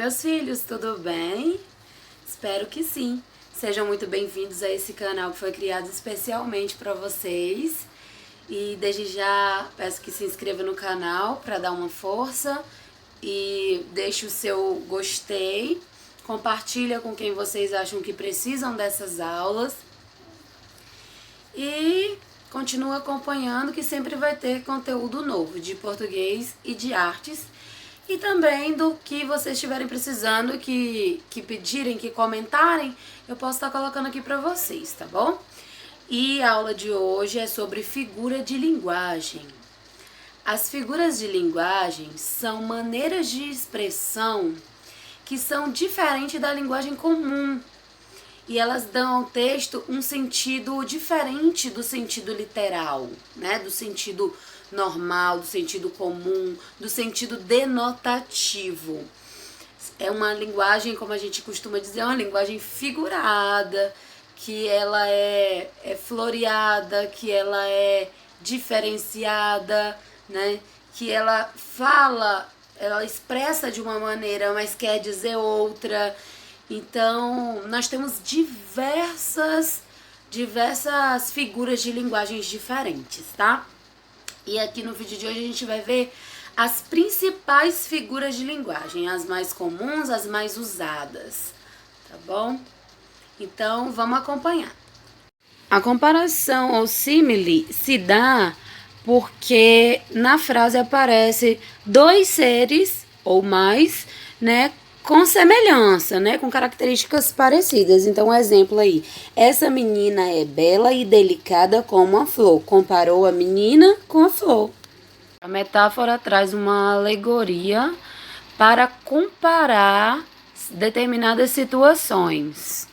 meus filhos, tudo bem? Espero que sim. Sejam muito bem-vindos a esse canal que foi criado especialmente para vocês. E desde já peço que se inscreva no canal para dar uma força e deixe o seu gostei. Compartilha com quem vocês acham que precisam dessas aulas. E continua acompanhando que sempre vai ter conteúdo novo de português e de artes. E também do que vocês estiverem precisando, que pedirem, que comentarem, eu posso estar colocando aqui para vocês, tá bom? E a aula de hoje é sobre figura de linguagem. As figuras de linguagem são maneiras de expressão que são diferentes da linguagem comum. E elas dão ao texto um sentido diferente do sentido literal, né? Do sentido normal, do sentido comum, do sentido denotativo. É uma linguagem, como a gente costuma dizer, é uma linguagem figurada, que ela é floreada, que ela é diferenciada, né? Que ela fala, ela expressa de uma maneira, mas quer dizer outra. Então, nós temos diversas figuras de linguagens diferentes, tá? E aqui no vídeo de hoje a gente vai ver as principais figuras de linguagem, as mais comuns, as mais usadas, tá bom? Então, vamos acompanhar. A comparação ou símile se dá porque na frase aparece dois seres ou mais, né, com semelhança, né, com características parecidas. Então, um exemplo aí, essa menina é bela e delicada como a flor. Comparou a menina com a flor. A metáfora traz uma alegoria para comparar determinadas situações.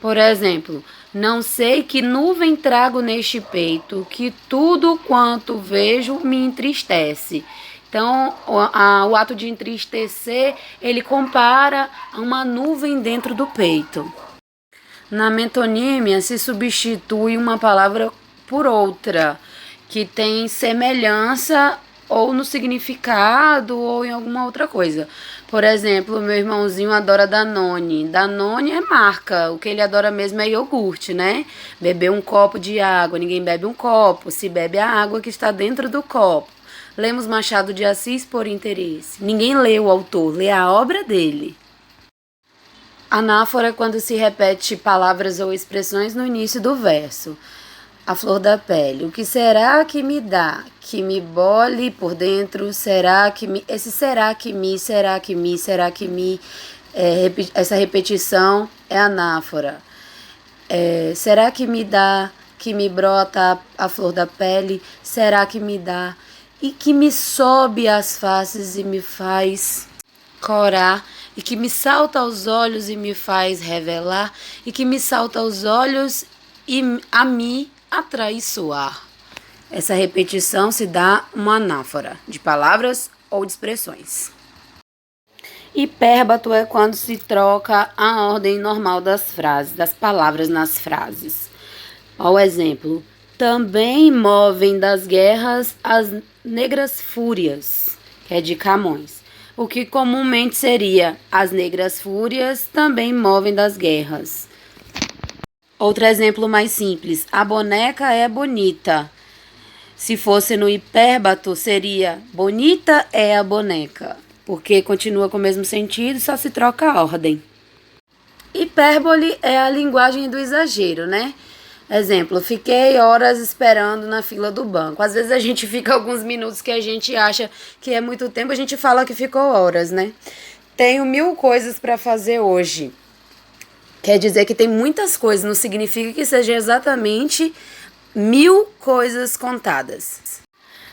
Por exemplo, não sei que nuvem trago neste peito, que tudo quanto vejo me entristece. Então, o ato de entristecer, ele compara a uma nuvem dentro do peito. Na metonímia, se substitui uma palavra por outra, que tem semelhança ou no significado ou em alguma outra coisa. Por exemplo, meu irmãozinho adora Danone. Danone é marca, o que ele adora mesmo é iogurte, né? Beber um copo de água, ninguém bebe um copo, se bebe a água que está dentro do copo. Lemos Machado de Assis por interesse. Ninguém lê o autor, lê a obra dele. Anáfora é quando se repete palavras ou expressões no início do verso. A flor da pele. O que será que me dá? Que me bole por dentro? Será que me... Esse será que me, será que me, será que me... essa repetição é anáfora. Será que me dá? Que me brota a flor da pele? Será que me dá? E que me sobe as faces e me faz corar, e que me salta aos olhos e me faz revelar, e que me salta aos olhos e a mim atraiçoar. Essa repetição se dá uma anáfora de palavras ou de expressões. Hipérbato é quando se troca a ordem normal das frases, das palavras nas frases. Ao exemplo, também movem das guerras as negras fúrias, que é de Camões. O que comumente seria as negras fúrias também movem das guerras. Outro exemplo mais simples, a boneca é bonita. Se fosse no hipérbato, seria bonita é a boneca, porque continua com o mesmo sentido, só se troca a ordem. Hipérbole é a linguagem do exagero, né? Exemplo, fiquei horas esperando na fila do banco. Às vezes a gente fica alguns minutos que a gente acha que é muito tempo, a gente fala que ficou horas, né? Tenho 1000 coisas para fazer hoje. Quer dizer que tem muitas coisas, não significa que seja exatamente 1000 coisas contadas.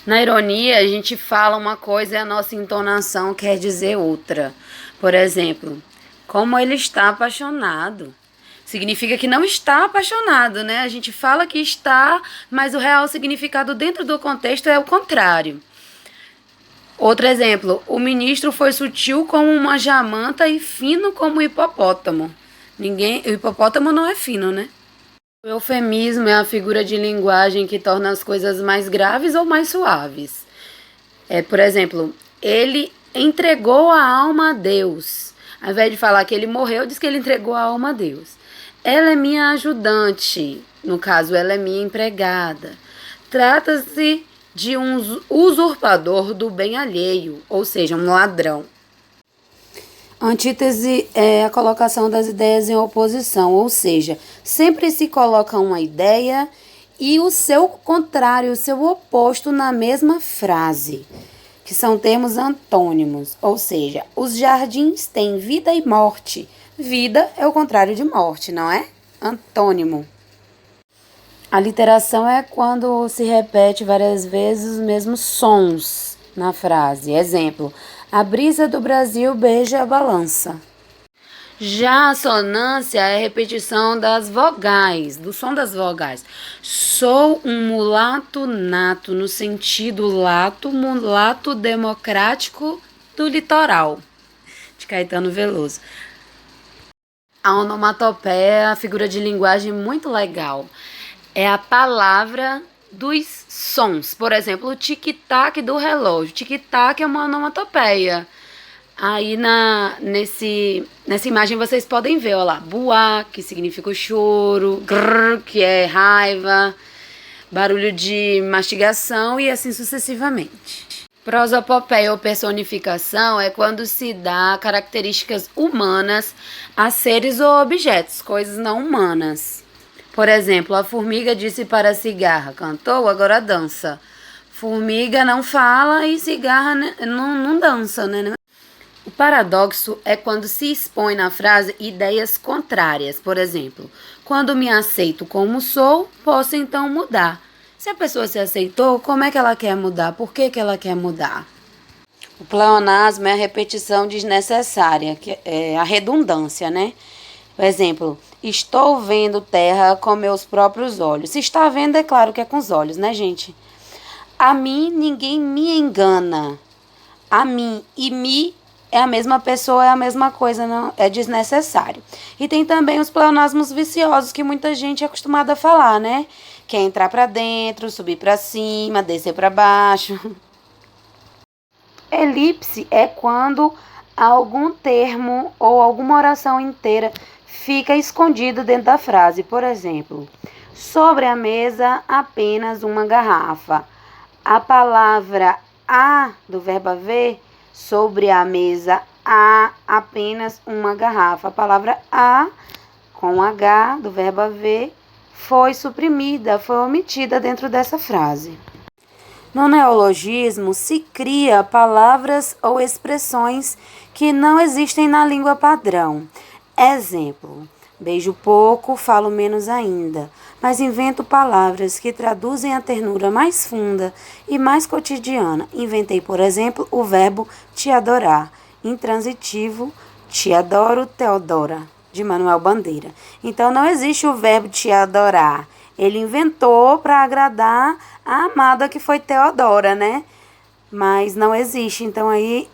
Na ironia, a gente fala uma coisa e a nossa entonação quer dizer outra. Por exemplo, como ele está apaixonado. Significa que não está apaixonado, né? A gente fala que está, mas o real significado dentro do contexto é o contrário. Outro exemplo, o ministro foi sutil como uma jamanta e fino como o hipopótamo. O hipopótamo não é fino, né? O eufemismo é a figura de linguagem que torna as coisas mais graves ou mais suaves. Por exemplo, ele entregou a alma a Deus. Ao invés de falar que ele morreu, diz que ele entregou a alma a Deus. Ela é minha ajudante. No caso, ela é minha empregada. Trata-se de um usurpador do bem alheio, ou seja, um ladrão. Antítese é a colocação das ideias em oposição, ou seja, sempre se coloca uma ideia e o seu contrário, o seu oposto na mesma frase, que são termos antônimos, ou seja, os jardins têm vida e morte. Vida é o contrário de morte, não é? Antônimo. A literação é quando se repete várias vezes os mesmos sons na frase. Exemplo, a brisa do Brasil beija a balança. Já a assonância é a repetição das vogais, do som das vogais. Sou um mulato nato, no sentido lato, mulato democrático do litoral, de Caetano Veloso. A onomatopeia é a figura de linguagem muito legal. É a palavra dos sons. Por exemplo, o tic-tac do relógio. Tic-tac é uma onomatopeia. Aí nessa imagem vocês podem ver, ó lá, buá, que significa o choro, grrr, que é raiva, barulho de mastigação e assim sucessivamente. Prosopopeia ou personificação é quando se dá características humanas a seres ou objetos, coisas não humanas. Por exemplo, a formiga disse para a cigarra, cantou, agora dança. Formiga não fala e cigarra não dança, né? O paradoxo é quando se expõe na frase ideias contrárias. Por exemplo, quando me aceito como sou, posso então mudar. Se a pessoa se aceitou, como é que ela quer mudar? Por que ela quer mudar? O pleonasmo é a repetição desnecessária, que é a redundância, né? Por exemplo, estou vendo terra com meus próprios olhos. Se está vendo, é claro que é com os olhos, né, gente? A mim, ninguém me engana. A mim e me é a mesma pessoa, é a mesma coisa, não é desnecessário. E tem também os pleonasmos viciosos que muita gente é acostumada a falar, né? Que é entrar para dentro, subir para cima, descer para baixo. Elipse é quando algum termo ou alguma oração inteira fica escondido dentro da frase. Por exemplo, sobre a mesa apenas uma garrafa. A palavra a do verbo haver, sobre a mesa há apenas uma garrafa. A palavra a com H do verbo haver foi suprimida, foi omitida dentro dessa frase. No neologismo se cria palavras ou expressões que não existem na língua padrão. Exemplo, beijo pouco, falo menos ainda, mas invento palavras que traduzem a ternura mais funda e mais cotidiana. Inventei, por exemplo, o verbo te adorar, intransitivo, te adoro, Teodora, de Manuel Bandeira. Então, não existe o verbo te adorar. Ele inventou para agradar a amada que foi Teodora, né? Mas não existe. Então, aí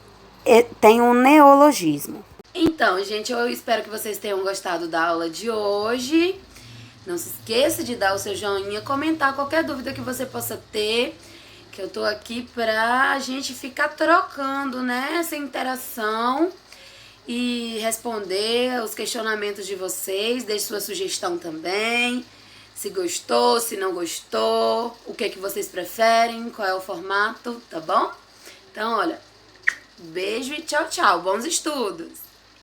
tem um neologismo. Então, gente, eu espero que vocês tenham gostado da aula de hoje. Não se esqueça de dar o seu joinha, comentar qualquer dúvida que você possa ter, que eu tô aqui pra gente ficar trocando, né, essa interação e responder os questionamentos de vocês. Deixe sua sugestão também, se gostou, se não gostou, o que vocês preferem, qual é o formato, tá bom? Então, olha, beijo e tchau, tchau, bons estudos!